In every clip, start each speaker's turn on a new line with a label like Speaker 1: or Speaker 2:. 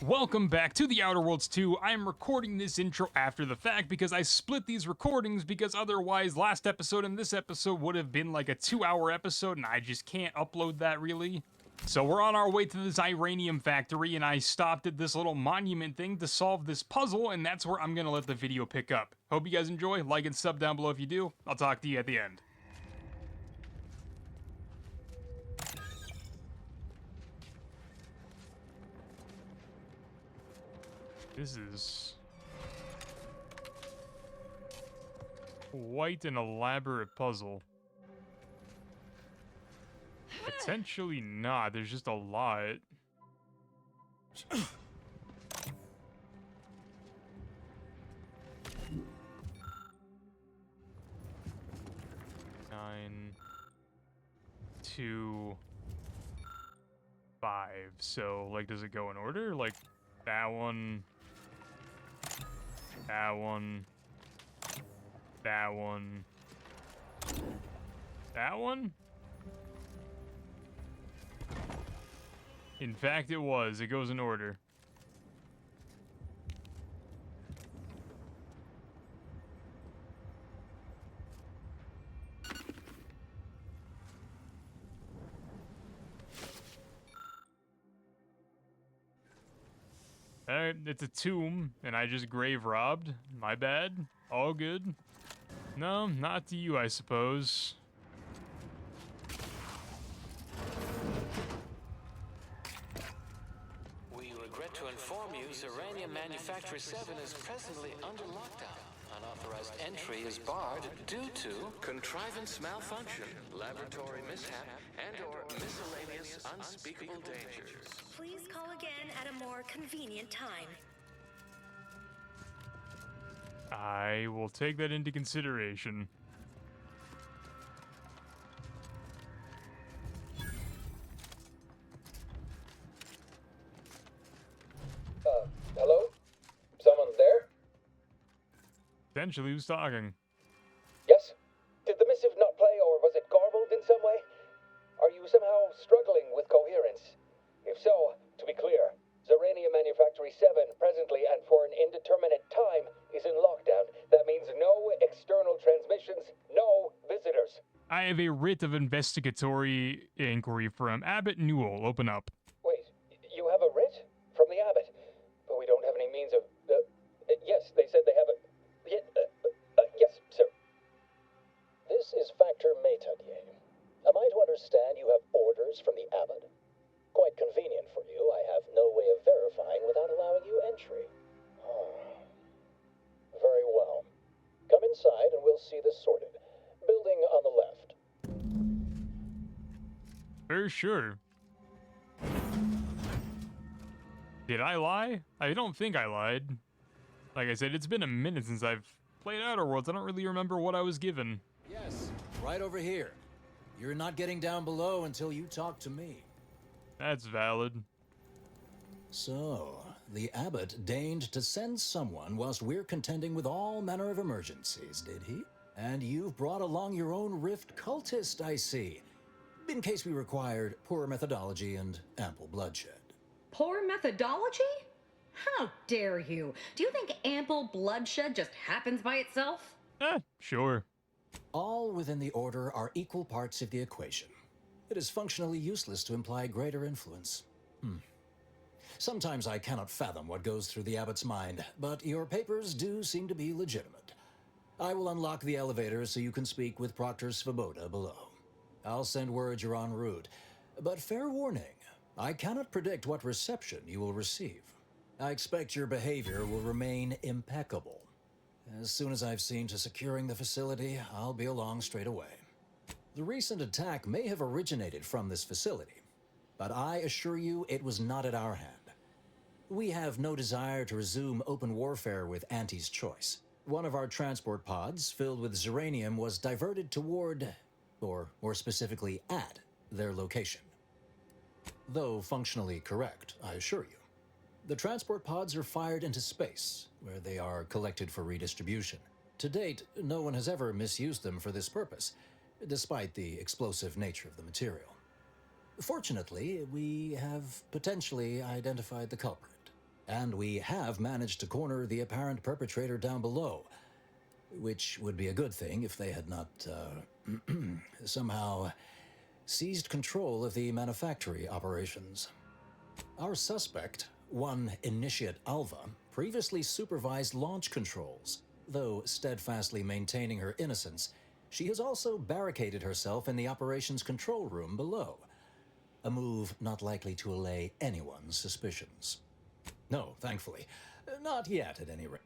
Speaker 1: Welcome back to The Outer Worlds 2. I am recording this intro after the fact because I split these recordings because otherwise last episode and this episode would have been like a 2-hour episode and I just can't upload that really. So we're on our way to the ZYRANIUM factory and I stopped at this little monument thing to solve this puzzle and that's where I'm going to let the video pick up. Hope you guys enjoy. Like and sub down below if you do. I'll talk to you at the end. This is quite an elaborate puzzle. Potentially not, there's just a lot. Nine, 2, 5. So, like, does it go in order? Like, that one... That one. That one. That one? In fact, it was. It goes in order. Alright, it's a tomb, and I just grave robbed. My bad. All good. No, not to you, I suppose.
Speaker 2: We regret to inform you ZYRANIUM Manufactory 7 is presently under lockdown. Unauthorized entry is barred due to contrivance malfunction, laboratory mishap, and/or miscellaneous unspeakable dangers.
Speaker 3: Please call again at a more convenient time.
Speaker 1: I will take that into consideration.
Speaker 4: Hello? Someone there?
Speaker 1: Potentially, who's talking?
Speaker 4: Yes? Did the missive not play, or was it garbled in some way? Are you somehow struggling with coherence? If so, to be clear, ZYRANIUM Manufactory 7 presently and for an indeterminate time is in lockdown. That means no external transmissions, no visitors.
Speaker 1: I have a writ of investigatory inquiry from Abbott Newell. Open up.
Speaker 4: Wait, you have a writ? From the abbot? But we don't have any means of... yes, they said they have a... yes, sir. This is Factor Maytugye. Am I to understand you have orders from the abbot? Quite convenient for you. I have no way of verifying without allowing you entry. Very well. Come inside and we'll see this sorted. Building on the left.
Speaker 1: For sure. Did I lie? I don't think I lied. Like I said, it's been a minute since I've played Outer Worlds. I don't really remember what I was given.
Speaker 5: Yes, right over here. You're not getting down below until you talk to me.
Speaker 1: That's valid.
Speaker 5: So, the abbot deigned to send someone whilst we're contending with all manner of emergencies, did he? And you've brought along your own rift cultist, I see. In case we required poor methodology and ample bloodshed.
Speaker 6: Poor methodology? How dare you? Do you think ample bloodshed just happens by itself?
Speaker 1: Sure.
Speaker 5: All within the order are equal parts of the equation. It is functionally useless to imply greater influence. Sometimes I cannot fathom what goes through the abbot's mind, but your papers do seem to be legitimate. I will unlock the elevator so you can speak with Proctor Svoboda below. I'll send word you're en route, but fair warning, I cannot predict what reception you will receive. I expect your behavior will remain impeccable. As soon as I've seen to securing the facility, I'll be along straight away. The recent attack may have originated from this facility, but I assure you it was not at our hand. We have no desire to resume open warfare with Auntie's choice. One of our transport pods, filled with ZYRANIUM, was diverted toward, or more specifically at, their location. Though functionally correct, I assure you. The transport pods are fired into space, where they are collected for redistribution. To date, no one has ever misused them for this purpose, despite the explosive nature of the material. Fortunately, we have potentially identified the culprit. And we have managed to corner the apparent perpetrator down below, which would be a good thing if they had not, somehow seized control of the manufactory operations. Our suspect, one Initiate Alva, previously supervised launch controls. Though steadfastly maintaining her innocence, she has also barricaded herself in the operations control room below. A move not likely to allay anyone's suspicions. No, thankfully. Not yet, at any rate.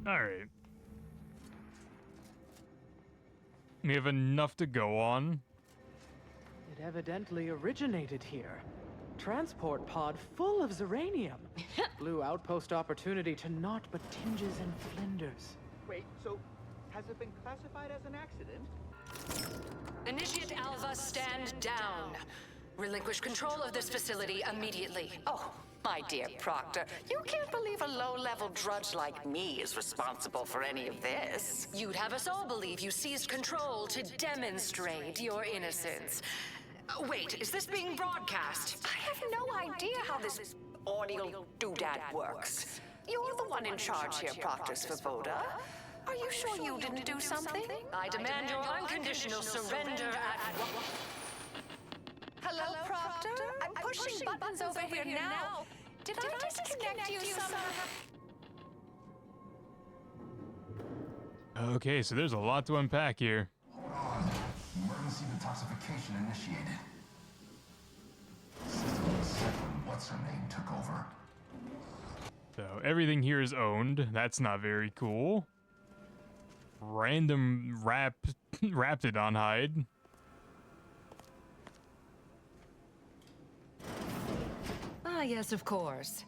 Speaker 1: Alright. We have enough to go on.
Speaker 7: It evidently originated here. Transport pod full of ZYRANIUM. Blue outpost opportunity to naught but tinges and flinders.
Speaker 8: Wait, so has it been classified as an accident?
Speaker 9: Initiate Alva, stand down. Relinquish control of this facility immediately.
Speaker 10: Oh, my dear Proctor, you can't believe a low-level drudge like me is responsible for any of this.
Speaker 9: You'd have us all believe you seized control to demonstrate your innocence. Wait, is this being broadcast?
Speaker 10: I have no idea how this audio doodad works. You're the one in charge here, Proctor Svoboda. Are you sure you didn't do something?
Speaker 9: I demand your unconditional surrender at...
Speaker 10: Hello, Proctor? I'm pushing buttons over here now. Did I disconnect you somehow?
Speaker 1: Okay, so there's a lot to unpack here.
Speaker 11: Hold on. Emergency detoxification initiated. System was set when what's-her-name took over.
Speaker 1: So everything here is owned. That's not very cool. Random Raptidon hide.
Speaker 9: Ah, yes, of course.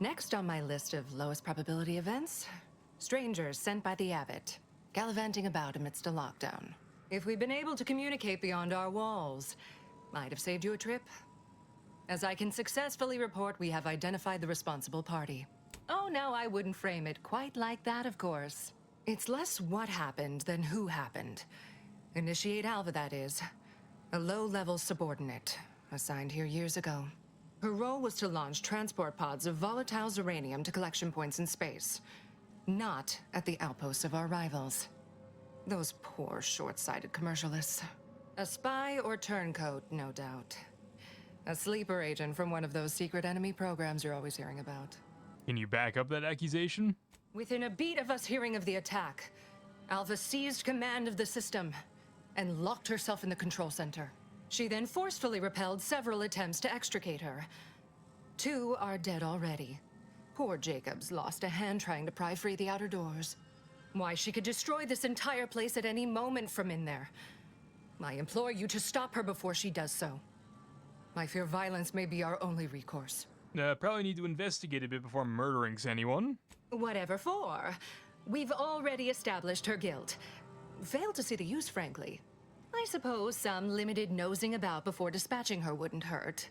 Speaker 9: Next on my list of lowest probability events, strangers sent by the Abbot, gallivanting about amidst a lockdown. If we'd been able to communicate beyond our walls, might have saved you a trip. As I can successfully report, we have identified the responsible party. Oh, no, I wouldn't frame it quite like that, of course. It's less what happened than who happened. Initiate Alva, that is. A low-level subordinate, assigned here years ago. Her role was to launch transport pods of volatile ZYRANIUM to collection points in space. Not at the outposts of our rivals. Those poor, short-sighted commercialists. A spy or turncoat, no doubt. A sleeper agent from one of those secret enemy programs you're always hearing about.
Speaker 1: Can you back up that accusation?
Speaker 9: Within a beat of us hearing of the attack, Alva seized command of the system and locked herself in the control center. She then forcefully repelled several attempts to extricate her. 2 are dead already. Poor Jacobs lost a hand trying to pry free the outer doors. Why, she could destroy this entire place at any moment from in there. I implore you to stop her before she does so. I fear violence may be our only recourse.
Speaker 1: Probably need to investigate a bit before murdering anyone.
Speaker 9: Whatever for. We've already established her guilt. Failed to see the use, frankly. I suppose some limited nosing about before dispatching her wouldn't hurt.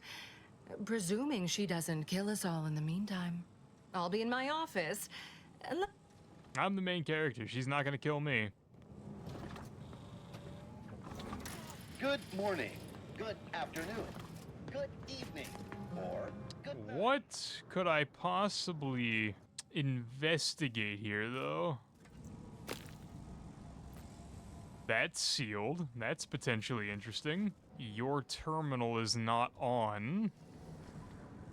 Speaker 9: Presuming she doesn't kill us all in the meantime. I'll be in my office.
Speaker 1: I'm the main character. She's not gonna kill me.
Speaker 8: Good morning, good afternoon, good evening, or good night.
Speaker 1: What could I possibly investigate here, though? That's sealed. That's potentially interesting. Your terminal is not on.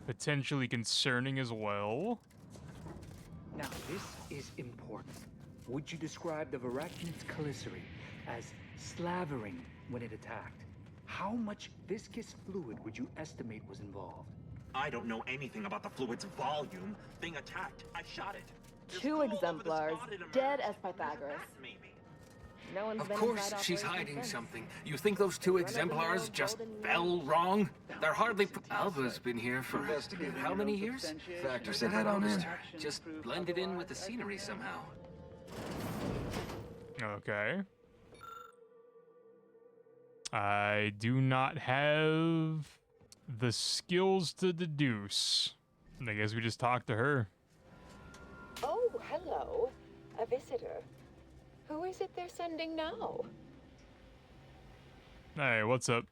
Speaker 1: Potentially concerning as well.
Speaker 12: Now, this is important. Would you describe the Varakni's commissary as slavering when it attacked? How much viscous fluid would you estimate was involved?
Speaker 13: I don't know anything about the fluid's volume. Thing attacked. I shot it. There's
Speaker 14: 2
Speaker 13: all over the
Speaker 14: exemplars,
Speaker 13: spot in
Speaker 14: dead
Speaker 13: America.
Speaker 14: as Pythagoras.
Speaker 13: That, maybe.
Speaker 14: No one's
Speaker 15: Of
Speaker 14: been
Speaker 15: course
Speaker 14: inside
Speaker 15: she's
Speaker 14: Operation
Speaker 15: hiding
Speaker 14: since.
Speaker 15: something. You think those 2 exemplars just fell wrong? They're hardly... Alva's been here for how many years?
Speaker 11: Factor said head on in.
Speaker 15: Just blended in with the scenery somehow.
Speaker 1: Okay. I do not have the skills to deduce. I guess we just talked to her.
Speaker 14: Oh, hello. A visitor. Who is it they're sending now?
Speaker 1: Hey, what's up?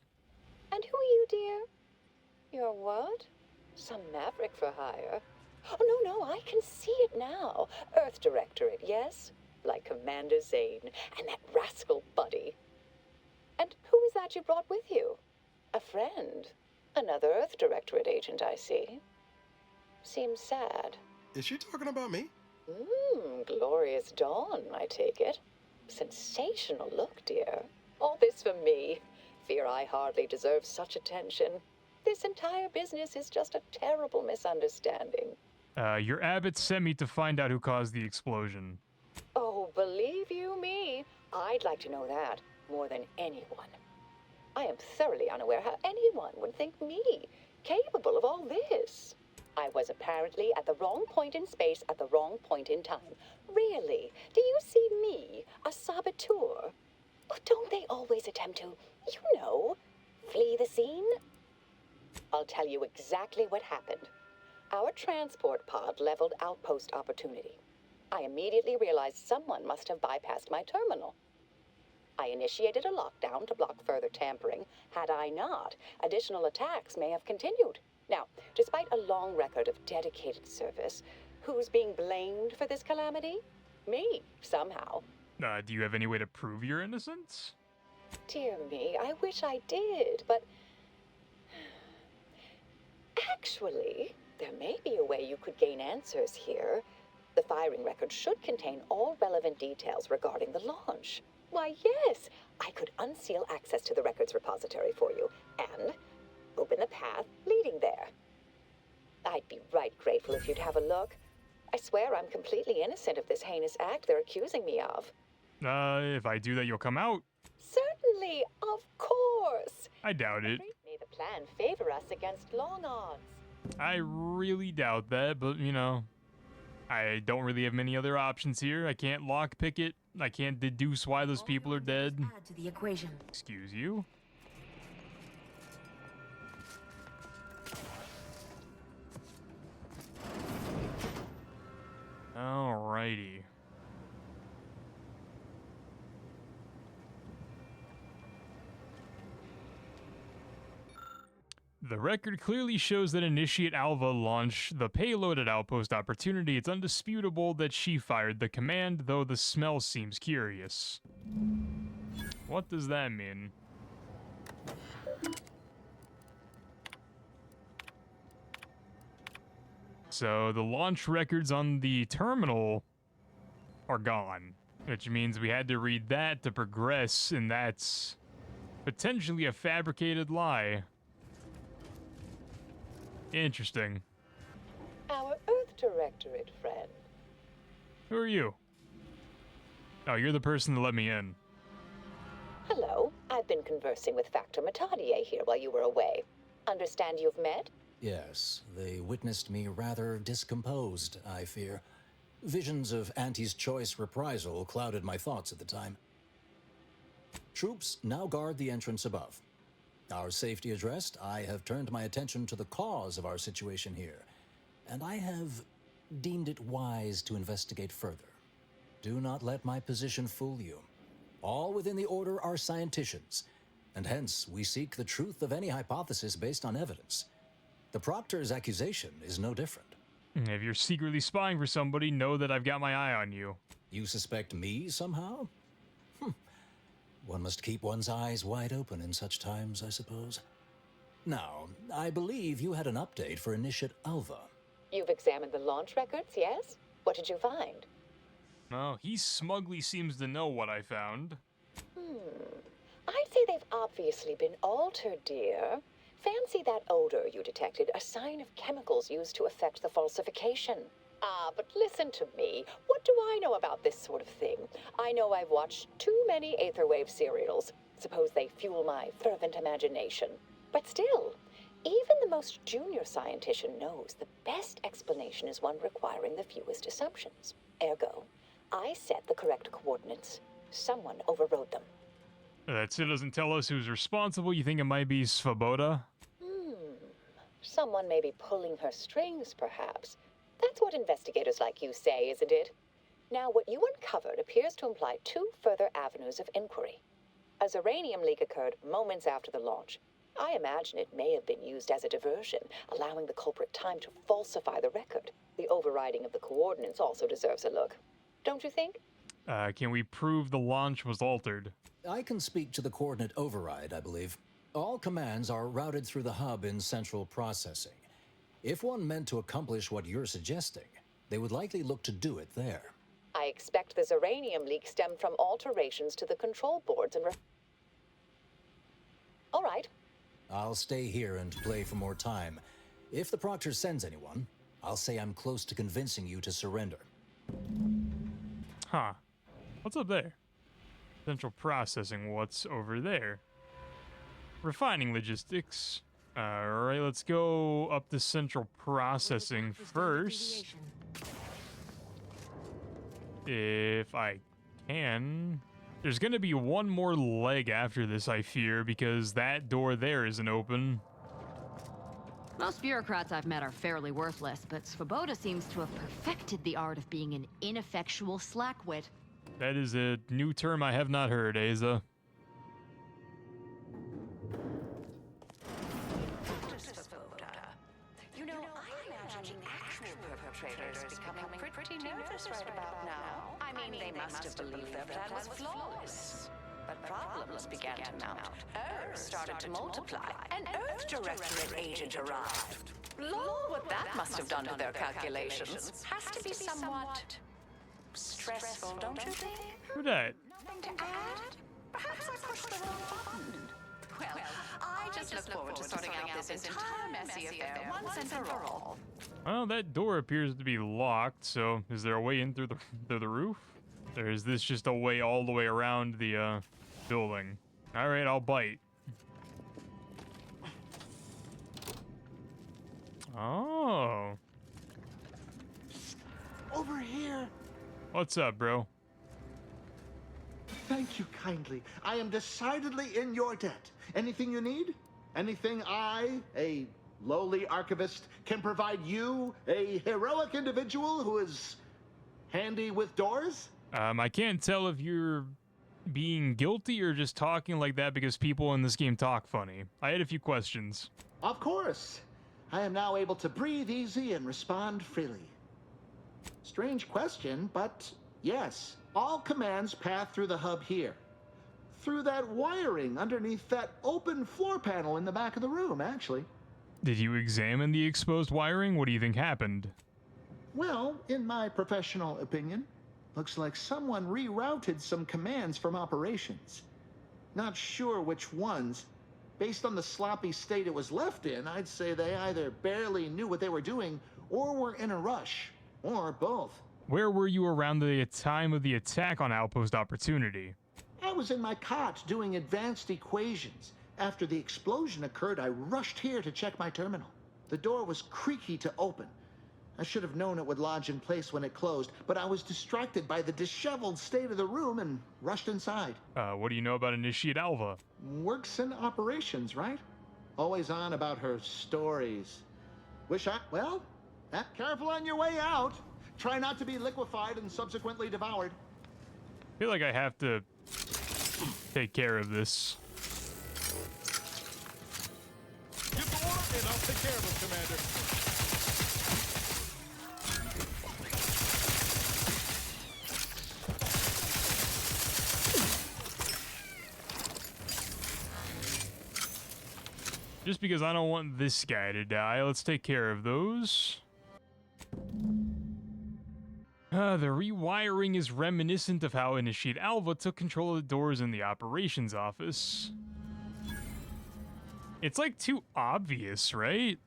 Speaker 14: And who are you, dear? You're what? Some maverick for hire. Oh, no, I can see it now. Earth Directorate, yes? Like Commander Zane and that rascal Buddy. And who is that you brought with you? A friend. Another Earth Directorate agent, I see. Seems sad.
Speaker 16: Is she talking about me?
Speaker 14: Glorious dawn, I take it. Sensational look, dear. All this for me. Fear I hardly deserve such attention. This entire business is just a terrible misunderstanding.
Speaker 1: Your abbot sent me to find out who caused the explosion.
Speaker 14: Oh, believe you me, I'd like to know that more than anyone. I am thoroughly unaware how anyone would think me capable of all this. I was apparently at the wrong point in space at the wrong point in time. Really? Do you see me, a saboteur? Oh, don't they always attempt to, you know, flee the scene? I'll tell you exactly what happened. Our transport pod leveled outpost opportunity. I immediately realized someone must have bypassed my terminal. I initiated a lockdown to block further tampering. Had I not, additional attacks may have continued. Now, despite a long record of dedicated service, who's being blamed for this calamity? Me, somehow.
Speaker 1: Do you have any way to prove your innocence?
Speaker 14: Dear me, I wish I did, but... Actually, there may be a way you could gain answers here. The firing record should contain all relevant details regarding the launch. Why, yes, I could unseal access to the records repository for you, and open the path leading there. I'd be right grateful if you'd have a look. I swear I'm completely innocent of this heinous act they're accusing me of.
Speaker 1: If I do that, you'll come out?
Speaker 14: Certainly, of course.
Speaker 1: I doubt it.
Speaker 14: May the plan favor us against long odds.
Speaker 1: I really doubt that, but, you know, I don't really have many other options here. I can't lockpick it. I can't deduce why those people are dead.
Speaker 17: Add to the equation.
Speaker 1: Excuse you. Alrighty. The record clearly shows that Initiate Alva launched the payload at Outpost Opportunity. It's undisputable that she fired the command, though the smell seems curious. What does that mean? So the launch records on the terminal are gone, which means we had to read that to progress, and that's potentially a fabricated lie. Interesting.
Speaker 14: Our Earth Directorate friend.
Speaker 1: Who are you? Oh, you're the person that let me in.
Speaker 14: Hello. I've been conversing with Factor Matadier here while you were away. Understand you've met?
Speaker 5: Yes, they witnessed me rather discomposed, I fear. Visions of Auntie's choice reprisal clouded my thoughts at the time. Troops now guard the entrance above. Our safety addressed, I have turned my attention to the cause of our situation here, and I have deemed it wise to investigate further. Do not let my position fool you. All within the Order are scienticians, and hence we seek the truth of any hypothesis based on evidence. The Proctor's accusation is no different.
Speaker 1: If you're secretly spying for somebody, know that I've got my eye on you.
Speaker 5: You suspect me somehow? One must keep one's eyes wide open in such times, I suppose. Now, I believe you had an update for Initiate Alva.
Speaker 14: You've examined the launch records, yes? What did you find?
Speaker 1: Oh, he smugly seems to know what I found.
Speaker 14: I'd say they've obviously been altered, dear. Fancy that odor you detected, a sign of chemicals used to effect the falsification. Ah, but listen to me. What do I know about this sort of thing? I know I've watched too many Aetherwave serials. Suppose they fuel my fervent imagination. But still, even the most junior scientician knows the best explanation is one requiring the fewest assumptions. Ergo, I set the correct coordinates. Someone overrode them.
Speaker 1: That still doesn't tell us who's responsible. You think it might be Svoboda?
Speaker 14: Someone may be pulling her strings, perhaps. That's what investigators like you say, isn't it? Now, what you uncovered appears to imply two further avenues of inquiry. A ZYRANIUM leak occurred moments after the launch. I imagine it may have been used as a diversion, allowing the culprit time to falsify the record. The overriding of the coordinates also deserves a look. Don't you think?
Speaker 1: Can we prove the launch was altered?
Speaker 5: I can speak to the coordinate override, I believe. All commands are routed through the hub in central processing. If one meant to accomplish what you're suggesting, they would likely look to do it there.
Speaker 14: I expect the ZYRANIUM leak stemmed from alterations to the control boards and All right.
Speaker 5: I'll stay here and play for more time. If the Proctor sends anyone, I'll say I'm close to convincing you to surrender.
Speaker 1: Huh. What's up there? Central processing. What's over there? Refining logistics. Alright, let's go up to central processing first. If I can. There's gonna be one more leg after this, I fear, because that door there isn't open.
Speaker 16: Most bureaucrats I've met are fairly worthless, but Svoboda seems to have perfected the art of being an ineffectual slackwit.
Speaker 1: That is a new term I have not heard, Asa.
Speaker 10: You know, I'm imagining actual perpetrators becoming pretty nervous right about now. I mean, they must have believed their plan was flawless. But problems began to mount. Errors started to multiply. An Earth Directorate agent arrived. Lord, what that must have done to their calculations. Has to be somewhat stressful, don't you think?
Speaker 1: Who that?
Speaker 10: Nothing to add? Perhaps I pushed the wrong button. Well, I just look forward to sorting out this entire messy affair once and for all.
Speaker 1: Well, that door appears to be locked, so is there a way in through the roof? Or is this just a way all the way around the building? Alright, I'll bite. Oh.
Speaker 8: Over here.
Speaker 1: What's up, bro?
Speaker 8: Thank you kindly. I am decidedly in your debt. Anything you need? Anything I, a lowly archivist, can provide you, a heroic individual who is handy with doors?
Speaker 1: I can't tell if you're being guilty or just talking like that because people in this game talk funny. I had a few questions.
Speaker 8: Of course. I am now able to breathe easy and respond freely. Strange question, but yes, all commands pass through the hub here. Through that wiring underneath that open floor panel in the back of the room, actually.
Speaker 1: Did you examine the exposed wiring? What do you think happened?
Speaker 8: Well, in my professional opinion, looks like someone rerouted some commands from operations. Not sure which ones. Based on the sloppy state it was left in, I'd say they either barely knew what they were doing or were in a rush, or both.
Speaker 1: Where were you around the time of the attack on Outpost Opportunity?
Speaker 8: I was in my cot doing advanced equations. After the explosion occurred, I rushed here to check my terminal. The door was creaky to open. I should have known it would lodge in place when it closed, but I was distracted by the disheveled state of the room and rushed inside.
Speaker 1: What do you know about Initiate Alva?
Speaker 8: Works in operations, right? Always on about her stories. Well, careful on your way out. Try not to be liquefied and subsequently devoured.
Speaker 1: I feel like I have to take care of this.
Speaker 17: Give the order and I'll take care of him, Commander.
Speaker 1: Just because I don't want this guy to die, let's take care of those. The rewiring is reminiscent of how Initiate Alva took control of the doors in the operations office. It's like too obvious, right?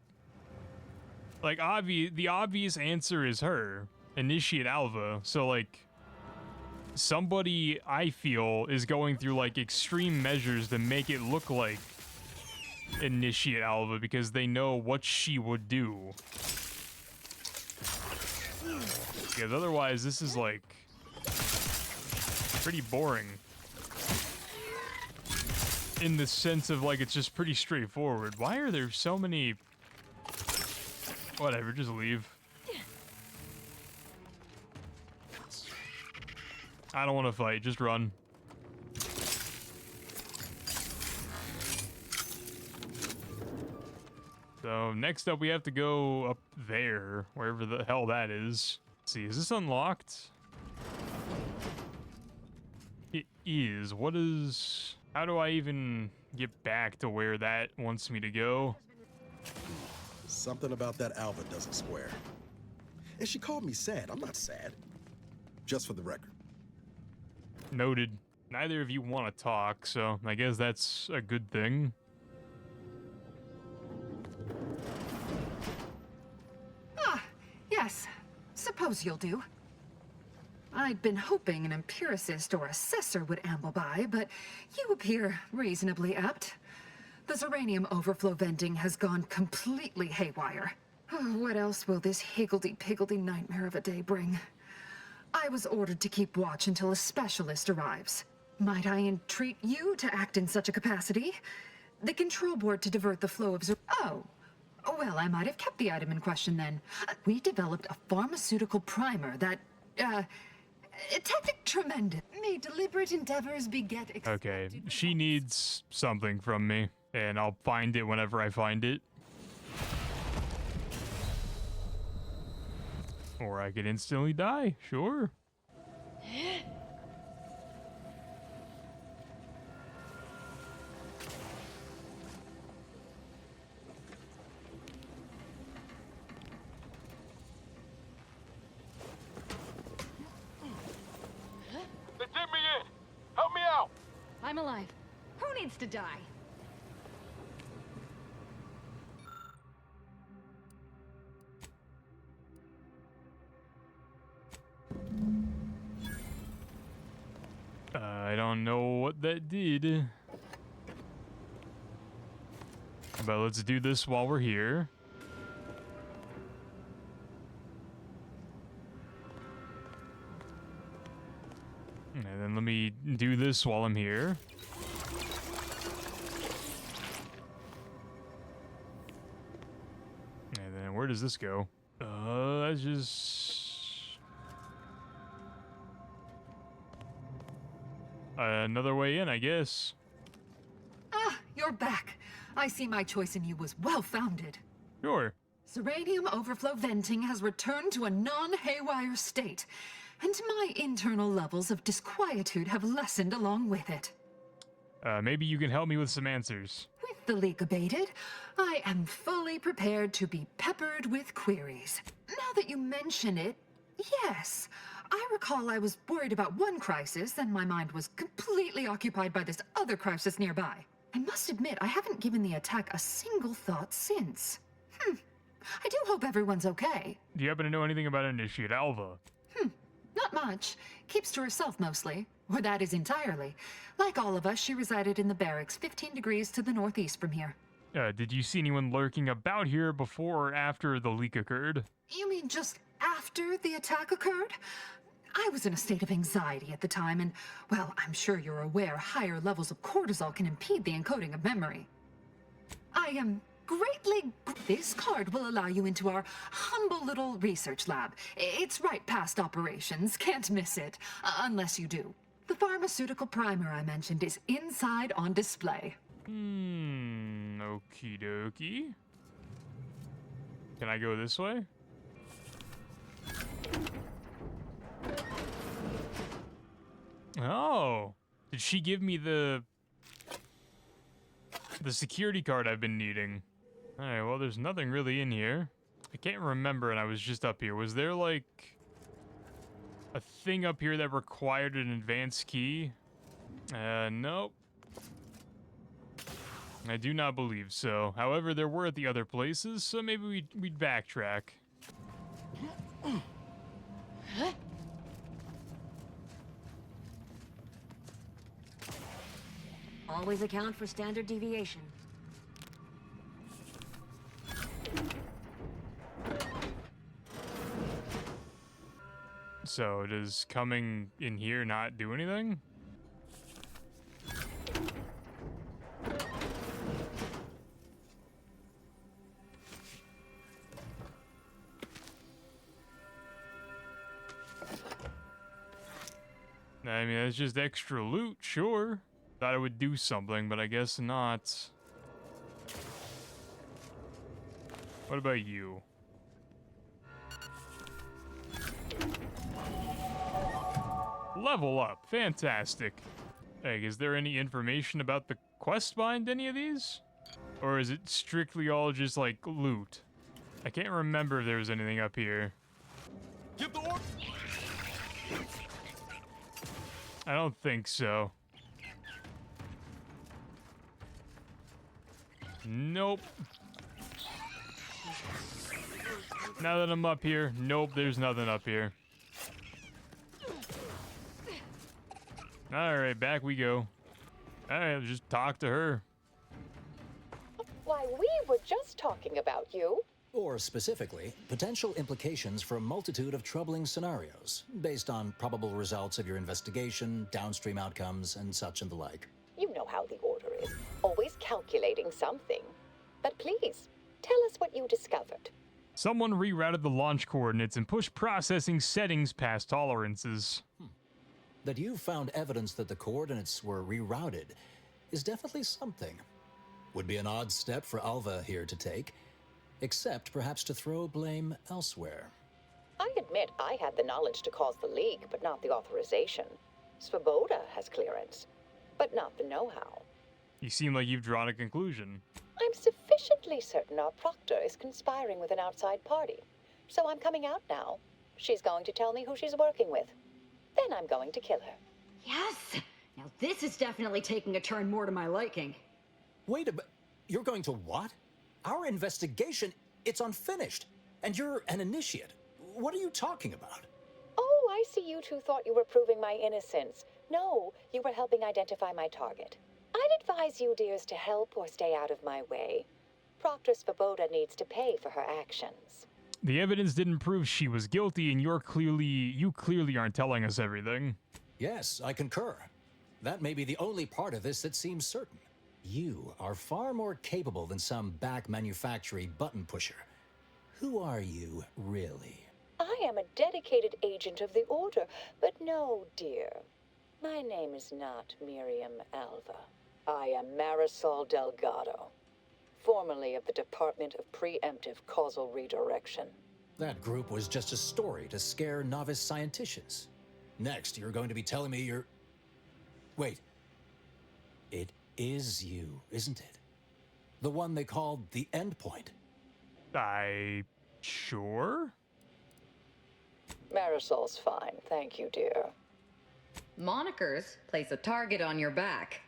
Speaker 1: Like the obvious answer is her, Initiate Alva. So like somebody I feel is going through like extreme measures to make it look like Initiate Alva because they know what she would do. Because otherwise this is like pretty boring. In the sense of like it's just pretty straightforward. Why are there so many... Whatever, just leave. I don't want to fight, just run. So next up, we have to go up there, wherever the hell that is. Let's see, is this unlocked? It is. What is... How do I even get back to where that wants me to go?
Speaker 18: Something about that Alva doesn't square. And she called me sad. I'm not sad. Just for the record.
Speaker 1: Noted. Neither of you want to talk, so I guess that's a good thing.
Speaker 9: Ah, yes. Suppose you'll do. I'd been hoping an empiricist or assessor would amble by, but you appear reasonably apt. The ZYRANIUM overflow venting has gone completely haywire. Oh, what else will this higgledy-piggledy nightmare of a day bring? I was ordered to keep watch until a specialist arrives. Might I entreat you to act in such a capacity? The control board to divert the flow of Oh, well, I might have kept the item in question then. We developed a pharmaceutical primer that, tactic tremendous. May deliberate endeavors beget...
Speaker 1: Okay, she needs something from me, and I'll find it whenever I find it. Or I could instantly die, sure.
Speaker 17: They did me in! Help me out!
Speaker 16: I'm alive. Who needs to die?
Speaker 1: I don't know what that did. But let's do this while we're here. And then let me do this while I'm here. And then where does this go? That's just... another way in, I guess.
Speaker 9: Ah, you're back. I see my choice in you was well-founded.
Speaker 1: Sure.
Speaker 9: ZYRANIUM overflow venting has returned to a non-haywire state, and my internal levels of disquietude have lessened along with it.
Speaker 1: Maybe you can help me with some answers.
Speaker 9: With the leak abated, I am fully prepared to be peppered with queries. Now that you mention it, yes. I recall I was worried about one crisis, and my mind was completely occupied by this other crisis nearby. I must admit, I haven't given the attack a single thought since. I do hope everyone's okay.
Speaker 1: Do you happen to know anything about Initiate Alva?
Speaker 9: Not much. Keeps to herself mostly. Or that is entirely. Like all of us, she resided in the barracks 15 degrees to the northeast from here.
Speaker 1: Did you see anyone lurking about here before or after the leak occurred?
Speaker 9: You mean just after the attack occurred? I was in a state of anxiety at the time, and, well, I'm sure you're aware higher levels of cortisol can impede the encoding of memory. I am greatly... This card will allow you into our humble little research lab. It's right past operations, can't miss it, unless you do. The pharmaceutical primer I mentioned is inside on display.
Speaker 1: Okie dokie. Can I go this way? Oh, did she give me the security card I've been needing? All right, well, there's nothing really in here. I can't remember, and I was just up here. Was there, like, a thing up here that required an advanced key? Nope. I do not believe so. However, there were at the other places, so maybe we'd backtrack.
Speaker 19: Always account for standard deviation.
Speaker 1: So, does coming in here not do anything? I mean, that's just extra loot, sure. Thought it would do something, but I guess not. What about you? Level up. Fantastic. Hey, is there any information about the quest behind any of these? Or is it strictly all just, like, loot? I can't remember if there was anything up here.
Speaker 17: Give the order.
Speaker 1: I don't think so. Nope. Now that I'm up here, nope, there's nothing up here. Alright, back we go. Alright, just talk to her.
Speaker 14: Why, we were just talking about you.
Speaker 5: Or specifically, potential implications for a multitude of troubling scenarios, based on probable results of your investigation, downstream outcomes, and such and the like.
Speaker 14: You know how the Order is, always calculating something. But please, tell us what you discovered.
Speaker 1: Someone rerouted the launch coordinates and pushed processing settings past tolerances.
Speaker 5: That you found evidence that the coordinates were rerouted is definitely something. Would be an odd step for Alva here to take, except perhaps to throw blame elsewhere.
Speaker 14: I admit I had the knowledge to cause the leak, but not the authorization. Svoboda has clearance, but not the know-how.
Speaker 1: You seem like you've drawn a conclusion.
Speaker 14: I'm sufficiently certain our proctor is conspiring with an outside party. So I'm coming out now. She's going to tell me who she's working with. Then I'm going to kill her.
Speaker 6: Yes! Now this is definitely taking a turn more to my liking.
Speaker 5: Wait a minute. You're going to what? Our investigation, it's unfinished. And you're an initiate. What are you talking about?
Speaker 14: Oh, I see you two thought you were proving my innocence. No, you were helping identify my target. I'd advise you dears to help or stay out of my way. Proctor Svoboda needs to pay for her actions.
Speaker 1: The evidence didn't prove she was guilty, and you clearly aren't telling us everything.
Speaker 5: Yes, I concur. That may be the only part of this that seems certain. You are far more capable than some back manufactory button pusher. Who are you, really?
Speaker 14: I am a dedicated agent of the Order, but no, dear. My name is not Miriam Alva. I am Marisol Delgado, formerly of the Department of Preemptive Causal Redirection.
Speaker 5: That group was just a story to scare novice scienticians. Next, you're going to be telling me you're... Wait. It is you, isn't it? The one they called the Endpoint.
Speaker 1: Sure?
Speaker 14: Marisol's fine, thank you, dear.
Speaker 6: Monikers place a target on your back.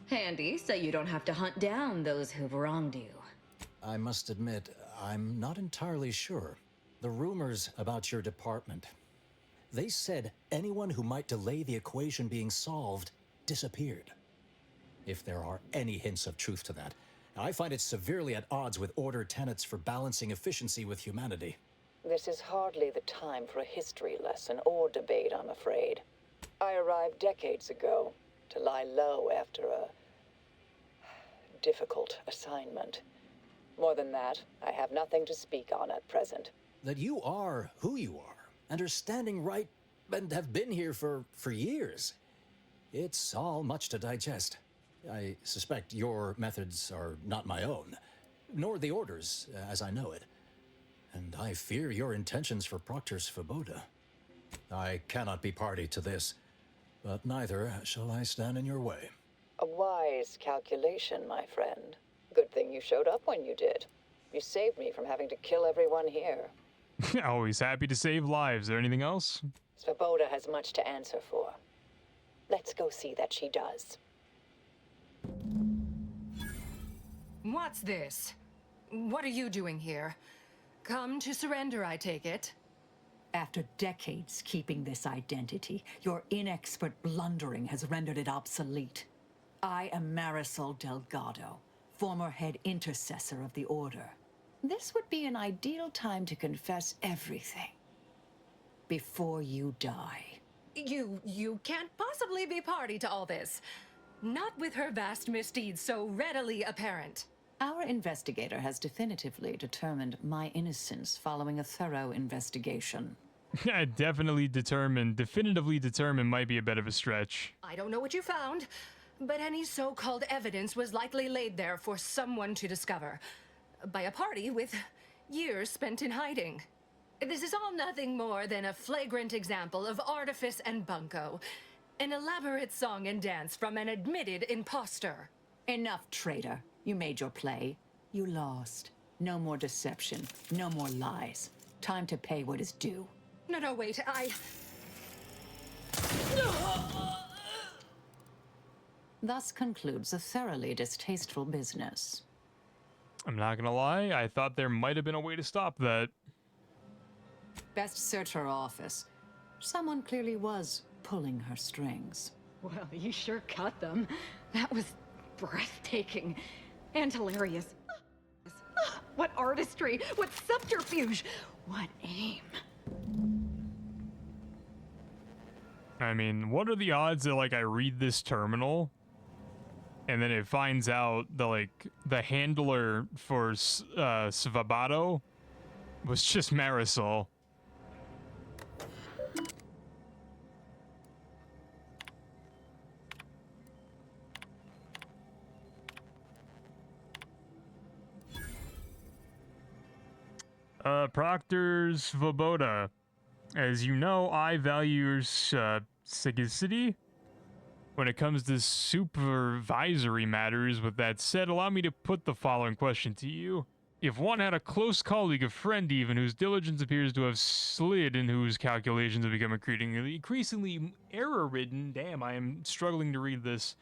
Speaker 6: Handy, so you don't have to hunt down those who've wronged you.
Speaker 5: I must admit, I'm not entirely sure. The rumors about your department. They said anyone who might delay the equation being solved disappeared. If there are any hints of truth to that, I find it severely at odds with Order tenets for balancing efficiency with humanity.
Speaker 14: This is hardly the time for a history lesson or debate, I'm afraid. I arrived decades ago to lie low after a difficult assignment. More than that, I have nothing to speak on at present.
Speaker 5: That you are who you are, and are standing right, and have been here for years. It's all much to digest. I suspect your methods are not my own, nor the Order's, as I know it. And I fear your intentions for Proctor Svoboda. I cannot be party to this, but neither shall I stand in your way.
Speaker 14: A wise calculation, my friend. Good thing you showed up when you did. You saved me from having to kill everyone here.
Speaker 1: Always happy to save lives. Is there anything else?
Speaker 14: Svoboda has much to answer for. Let's go see that she does.
Speaker 9: What's this? What are you doing here? Come to surrender, I take it?
Speaker 20: After decades keeping this identity, your inexpert blundering has rendered it obsolete. I am Marisol Delgado, former head intercessor of the Order. This would be an ideal time to confess everything before you die.
Speaker 9: You can't possibly be party to all this. Not with her vast misdeeds so readily apparent.
Speaker 20: Our investigator has definitively determined my innocence following a thorough investigation.
Speaker 1: Definitively determined might be a bit of a stretch.
Speaker 9: I don't know what you found, but any so-called evidence was likely laid there for someone to discover. By a party with Years spent in hiding. This is all nothing more than a flagrant example of artifice and bunco. An elaborate song and dance from an admitted imposter.
Speaker 20: Enough, traitor. You made your play. You lost. No more deception. No more lies. Time to pay what is due.
Speaker 9: No, wait,
Speaker 20: Thus concludes a thoroughly distasteful business.
Speaker 1: I'm not gonna lie, I thought there might have been a way to stop that.
Speaker 20: Best search her office. Someone clearly was pulling her strings.
Speaker 16: Well, you sure cut them. That was breathtaking and hilarious. What artistry, what subterfuge, what aim.
Speaker 1: I mean, what are the odds that, like, I read this terminal and then it finds out that, like, the handler for Svabado was just Marisol? Proctor Svoboda. As you know, I value your sagacity when it comes to supervisory matters. With that said, allow me to put the following question to you. If one had a close colleague, a friend even, whose diligence appears to have slid and whose calculations have become increasingly error-ridden, damn, I am struggling to read this,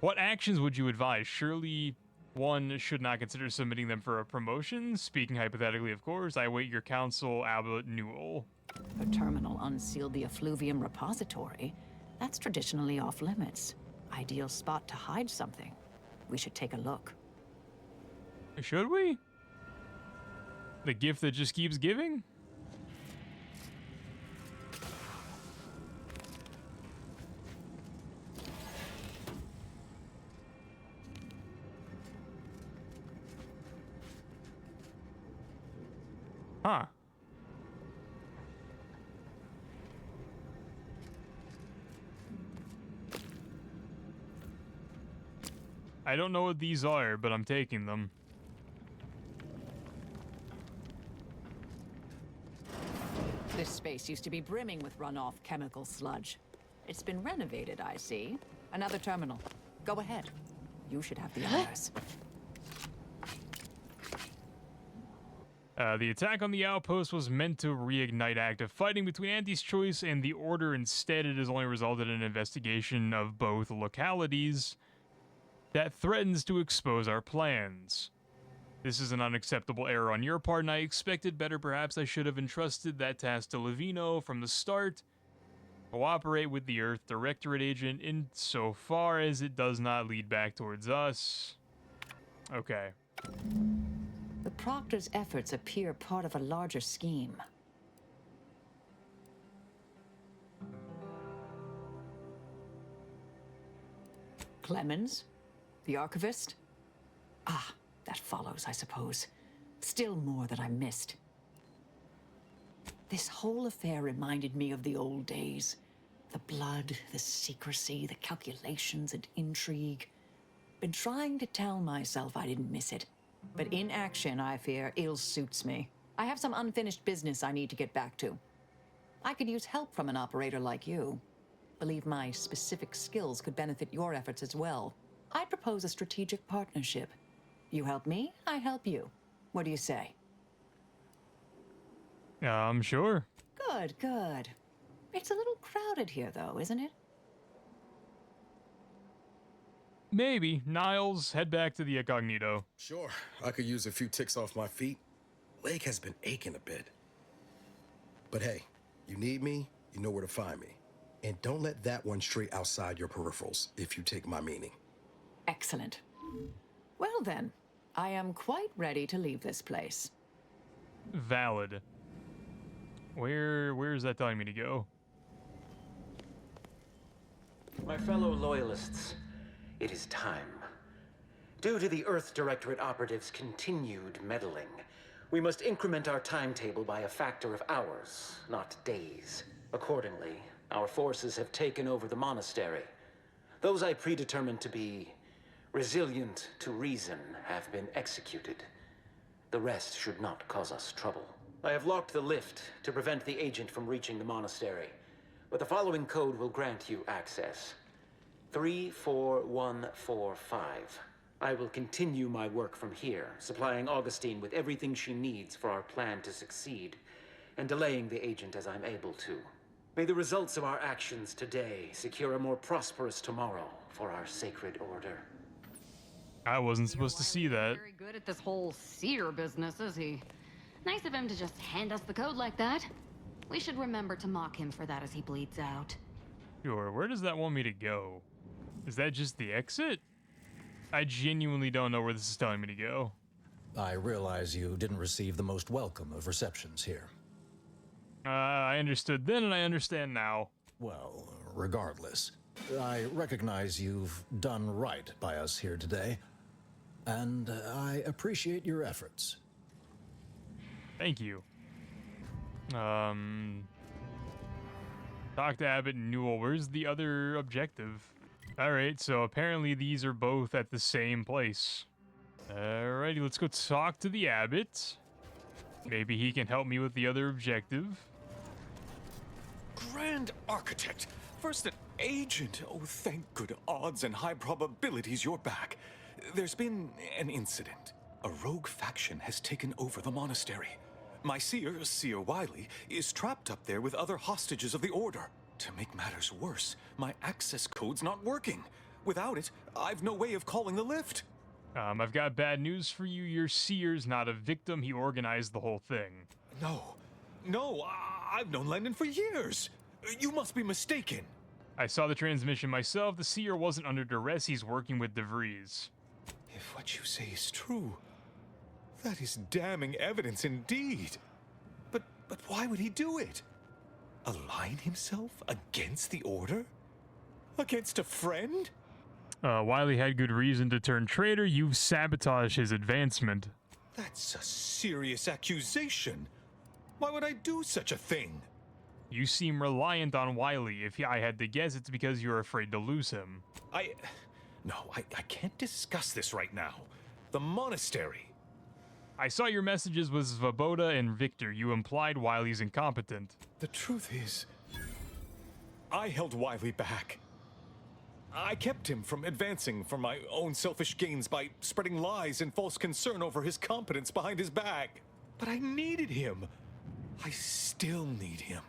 Speaker 1: what actions would you advise? Surely one should not consider submitting them for a promotion. Speaking hypothetically, of course. I await your counsel, Albert Newell.
Speaker 20: Her terminal unsealed the effluvium repository. That's traditionally off limits. Ideal spot to hide something. We should take a look.
Speaker 1: Should we? The gift that just keeps giving? Huh. I don't know what these are, but I'm taking them.
Speaker 20: This space used to be brimming with runoff chemical sludge. It's been renovated, I see. Another terminal. Go ahead. You should have the honors.
Speaker 1: The attack on the outpost was meant to reignite active fighting between Anti's Choice and the Order. Instead, it has only resulted in an investigation of both localities that threatens to expose our plans. This is an unacceptable error on your part, and I expected better. Perhaps I should have entrusted that task to Levino from the start. Cooperate with the Earth Directorate agent insofar as it does not lead back towards us. Okay.
Speaker 20: The Proctor's efforts appear part of a larger scheme. Clemens? The archivist? Ah, that follows, I suppose. Still more that I missed. This whole affair reminded me of the old days. The blood, the secrecy, the calculations and intrigue. Been trying to tell myself I didn't miss it. But in action, I fear, ill suits me. I have some unfinished business I need to get back to. I could use help from an operator like you. Believe my specific skills could benefit your efforts as well. I'd propose a strategic partnership. You help me, I help you. What do you say?
Speaker 1: Sure.
Speaker 20: Good, good. It's a little crowded here, though, isn't it?
Speaker 1: Maybe. Niles, head back to the incognito.
Speaker 18: Sure, I could use a few ticks off my feet. Leg has been aching a bit. But hey, you need me, you know where to find me. And don't let that one stray outside your peripherals, if you take my meaning.
Speaker 20: Excellent. Well then, I am quite ready to leave this place.
Speaker 1: Valid. Where is that telling me to go?
Speaker 21: My fellow loyalists, it is time. Due to the Earth Directorate operatives' continued meddling, we must increment our timetable by a factor of hours, not days. Accordingly, our forces have taken over the monastery. Those I predetermined to be resilient to reason have been executed. The rest should not cause us trouble. I have locked the lift to prevent the agent from reaching the monastery, but the following code will grant you access. 34145. I will continue my work from here, supplying Augustine with everything she needs for our plan to succeed, and delaying the agent as I'm able to. May the results of our actions today secure a more prosperous tomorrow for our sacred order.
Speaker 1: I wasn't supposed to see that.
Speaker 16: Very good at this whole seer business, is he? Nice of him to just hand us the code like that. We should remember to mock him for that as he bleeds out.
Speaker 1: Sure, where does that want me to go? Is that just the exit? I genuinely don't know where this is telling me to go.
Speaker 5: I realize you didn't receive the most welcome of receptions here.
Speaker 1: I understood then and I understand now.
Speaker 5: Well, regardless, I recognize you've done right by us here today, and I appreciate your efforts.
Speaker 1: Thank you. Talk to Abbott and Newell. Where's the other objective? Alright, so apparently these are both at the same place. Alrighty, let's go talk to the Abbot. Maybe he can help me with the other objective.
Speaker 2: Grand Architect! First an agent. Oh, thank good odds and high probabilities you're back. There's been an incident. A rogue faction has taken over the monastery. My seer, Seer Wiley, is trapped up there with other hostages of the Order. To make matters worse, my access code's not working. Without it, I've no way of calling the lift.
Speaker 1: I've got bad news for you. Your seer's not a victim. He organized the whole thing.
Speaker 2: No, I've known Landon for years. You must be mistaken.
Speaker 1: I saw the transmission myself. The seer wasn't under duress. He's working with DeVries.
Speaker 2: If what you say is true, that is damning evidence indeed. But why would he do it? Align himself against the Order? Against a friend?
Speaker 1: Wiley had good reason to turn traitor. You've sabotaged his advancement.
Speaker 2: That's a serious accusation. Why would I do such a thing?
Speaker 1: You seem reliant on Wiley. If I had to guess, it's because you're afraid to lose him.
Speaker 2: No, I can't discuss this right now. The monastery.
Speaker 1: I saw your messages with Svoboda and Victor. You implied Wiley's incompetent.
Speaker 2: The truth is, I held Wiley back. I kept him from advancing for my own selfish gains by spreading lies and false concern over his competence behind his back. But I needed him. I still need him.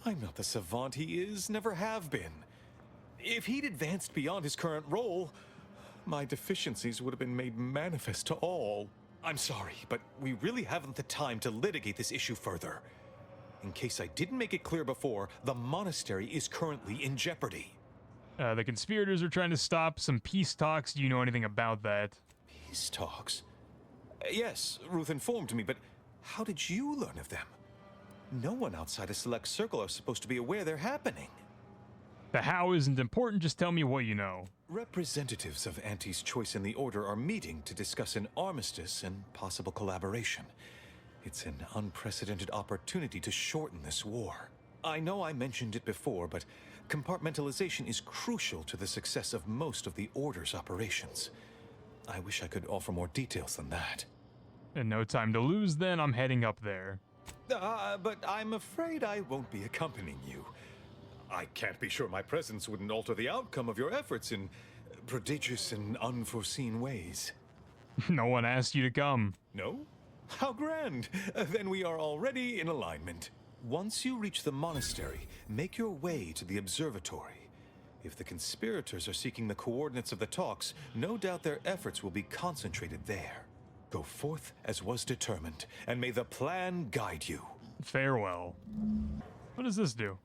Speaker 2: I'm not the savant he is, never have been. If he'd advanced beyond his current role, my deficiencies would have been made manifest to all. I'm sorry, but we really haven't the time to litigate this issue further. In case I didn't make it clear before, the monastery is currently in jeopardy.
Speaker 1: The conspirators are trying to stop some peace talks. Do you know anything about that?
Speaker 2: Peace talks? Yes, Ruth informed me, but how did you learn of them? No one outside a select circle are supposed to be aware they're happening.
Speaker 1: The how isn't important, just tell me what you know.
Speaker 2: Representatives of Auntie's Choice and the Order are meeting to discuss an armistice and possible collaboration. It's an unprecedented opportunity to shorten this war. I know I mentioned it before, but compartmentalization is crucial to the success of most of the Order's operations. I wish I could offer more details than that.
Speaker 1: And no time to lose then, I'm heading up there.
Speaker 2: But I'm afraid I won't be accompanying you. I can't be sure my presence wouldn't alter the outcome of your efforts in prodigious and unforeseen ways.
Speaker 1: No one asked you to come.
Speaker 2: No? How grand! Then we are already in alignment. Once you reach the monastery, make your way to the observatory. If the conspirators are seeking the coordinates of the talks, no doubt their efforts will be concentrated there. Go forth as was determined, and may the plan guide you.
Speaker 1: Farewell. What does this do?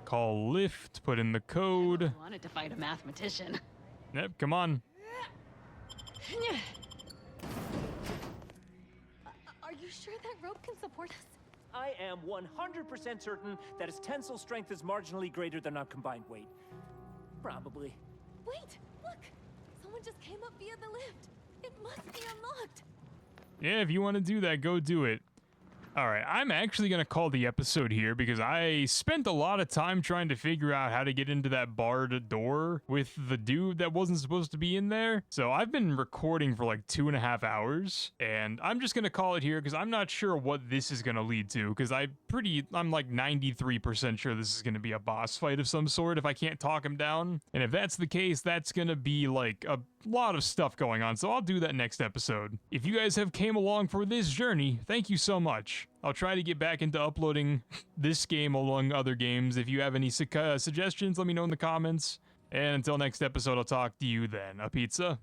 Speaker 1: Call lift, put in the code.
Speaker 16: I wanted to fight a mathematician.
Speaker 1: Yep, come on.
Speaker 16: Are you sure that rope can support us?
Speaker 22: I am 100% certain that its tensile strength is marginally greater than our combined weight. Probably.
Speaker 16: Wait, look! Someone just came up via the lift. It must be unlocked.
Speaker 1: Yeah, if you want to do that, go do it. All right, I'm actually going to call the episode here because I spent a lot of time trying to figure out how to get into that barred door with the dude that wasn't supposed to be in there. So I've been recording for like 2.5 hours, and I'm just going to call it here because I'm not sure what this is going to lead to, because I'm like 93% sure this is going to be a boss fight of some sort if I can't talk him down. And if that's the case, that's going to be like a lot of stuff going on, so I'll do that next episode. If you guys have came along for this journey, thank you so much. I'll try to get back into uploading this game along other games. If you have any suggestions, let me know in the comments. And until next episode, I'll talk to you then. A pizza.